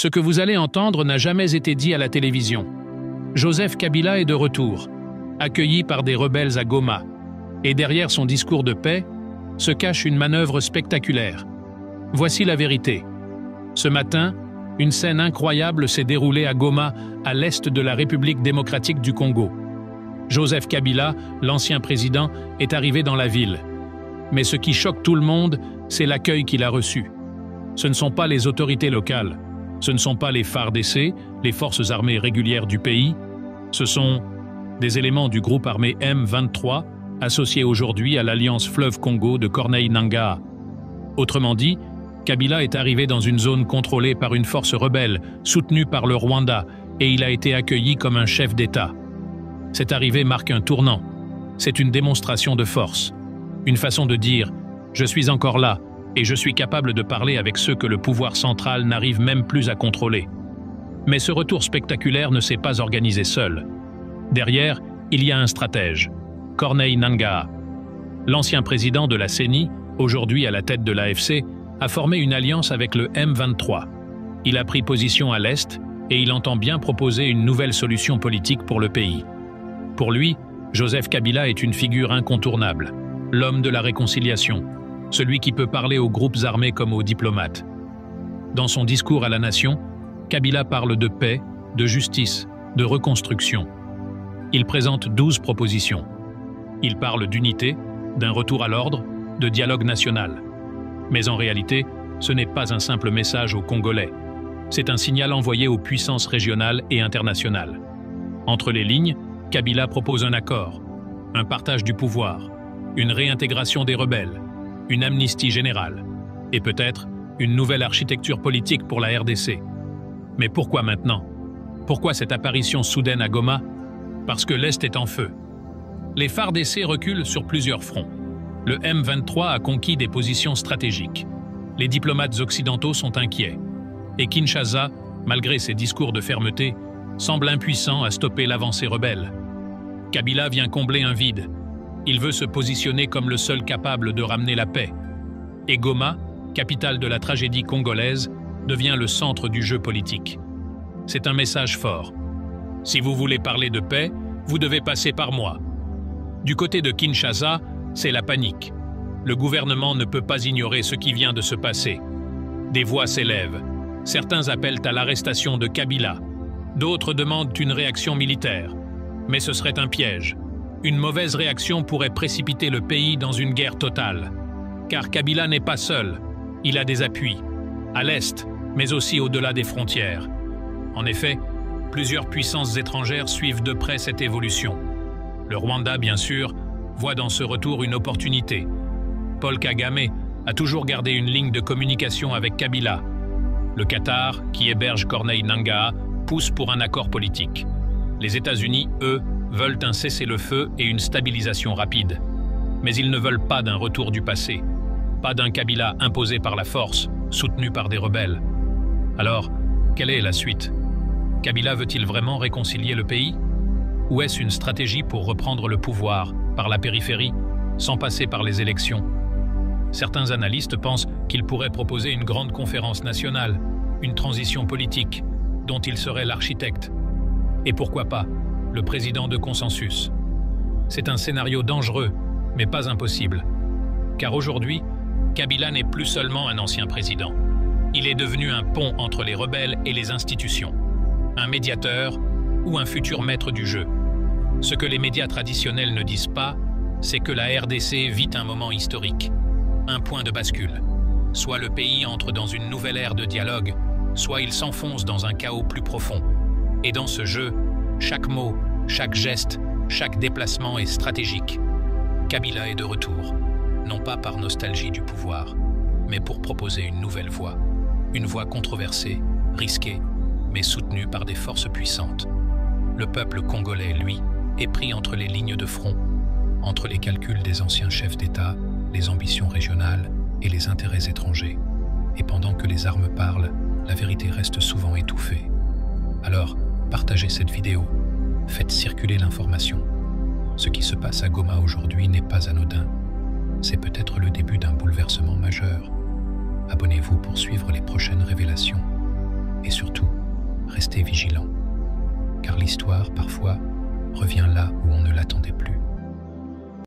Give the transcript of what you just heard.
Ce que vous allez entendre n'a jamais été dit à la télévision. Joseph Kabila est de retour, accueilli par des rebelles à Goma. Et derrière son discours de paix, se cache une manœuvre spectaculaire. Voici la vérité. Ce matin, une scène incroyable s'est déroulée à Goma, à l'est de la République démocratique du Congo. Joseph Kabila, l'ancien président, est arrivé dans la ville. Mais ce qui choque tout le monde, c'est l'accueil qu'il a reçu. Ce ne sont pas les autorités locales, ce ne sont pas les FARDC, les forces armées régulières du pays, ce sont des éléments du groupe armé M23, associés aujourd'hui à l'Alliance Fleuve Congo de Corneille Nangaa. Autrement dit, Kabila est arrivé dans une zone contrôlée par une force rebelle, soutenue par le Rwanda, et il a été accueilli comme un chef d'État. Cette arrivée marque un tournant. C'est une démonstration de force. Une façon de dire « je suis encore là et je suis capable de parler avec ceux que le pouvoir central n'arrive même plus à contrôler ». Mais ce retour spectaculaire ne s'est pas organisé seul. Derrière, il y a un stratège, Corneille Nangaa. L'ancien président de la CENI, aujourd'hui à la tête de l'AFC, a formé une alliance avec le M23. Il a pris position à l'Est et il entend bien proposer une nouvelle solution politique pour le pays. Pour lui, Joseph Kabila est une figure incontournable, l'homme de la réconciliation, celui qui peut parler aux groupes armés comme aux diplomates. Dans son discours à la nation, Kabila parle de paix, de justice, de reconstruction. Il présente 12 propositions. Il parle d'unité, d'un retour à l'ordre, de dialogue national. Mais en réalité, ce n'est pas un simple message aux Congolais. C'est un signal envoyé aux puissances régionales et internationales. Entre les lignes, Kabila propose un accord, un partage du pouvoir, une réintégration des rebelles, une amnistie générale, et peut-être une nouvelle architecture politique pour la RDC. Mais pourquoi maintenant? Pourquoi cette apparition soudaine à Goma? Parce que l'Est est en feu. Les FARDC reculent sur plusieurs fronts. Le M23 a conquis des positions stratégiques. Les diplomates occidentaux sont inquiets. Et Kinshasa, malgré ses discours de fermeté, semble impuissant à stopper l'avancée rebelle. Kabila vient combler un vide. Il veut se positionner comme le seul capable de ramener la paix. Et Goma, capitale de la tragédie congolaise, devient le centre du jeu politique. C'est un message fort. Si vous voulez parler de paix, vous devez passer par moi. Du côté de Kinshasa, c'est la panique. Le gouvernement ne peut pas ignorer ce qui vient de se passer. Des voix s'élèvent. Certains appellent à l'arrestation de Kabila. D'autres demandent une réaction militaire. Mais ce serait un piège. Une mauvaise réaction pourrait précipiter le pays dans une guerre totale. Car Kabila n'est pas seul. Il a des appuis. À l'Est, mais aussi au-delà des frontières. En effet, plusieurs puissances étrangères suivent de près cette évolution. Le Rwanda, bien sûr, voit dans ce retour une opportunité. Paul Kagame a toujours gardé une ligne de communication avec Kabila. Le Qatar, qui héberge Corneille Nangaa, pousse pour un accord politique. Les États-Unis, eux, veulent un cessez-le-feu et une stabilisation rapide. Mais ils ne veulent pas d'un retour du passé, pas d'un Kabila imposé par la force, soutenu par des rebelles. Alors, quelle est la suite? Kabila veut-il vraiment réconcilier le pays? Ou est-ce une stratégie pour reprendre le pouvoir, par la périphérie, sans passer par les élections? Certains analystes pensent qu'il pourrait proposer une grande conférence nationale, une transition politique, dont il serait l'architecte. Et pourquoi pas, le président de consensus. C'est un scénario dangereux, mais pas impossible. Car aujourd'hui, Kabila n'est plus seulement un ancien président. Il est devenu un pont entre les rebelles et les institutions. Un médiateur ou un futur maître du jeu. Ce que les médias traditionnels ne disent pas, c'est que la RDC vit un moment historique. Un point de bascule. Soit le pays entre dans une nouvelle ère de dialogue, soit il s'enfonce dans un chaos plus profond. Et dans ce jeu, chaque mot, chaque geste, chaque déplacement est stratégique. Kabila est de retour, non pas par nostalgie du pouvoir, mais pour proposer une nouvelle voie. Une voie controversée, risquée, mais soutenue par des forces puissantes. Le peuple congolais, lui, est pris entre les lignes de front, entre les calculs des anciens chefs d'État, les ambitions régionales et les intérêts étrangers. Et pendant que les armes parlent, la vérité reste souvent étouffée. Alors, partagez cette vidéo, faites circuler l'information. Ce qui se passe à Goma aujourd'hui n'est pas anodin. C'est peut-être le début d'un bouleversement majeur. Abonnez-vous pour suivre les prochaines révélations. Et surtout, restez vigilants, car l'histoire, parfois, revient là où on ne l'attendait plus.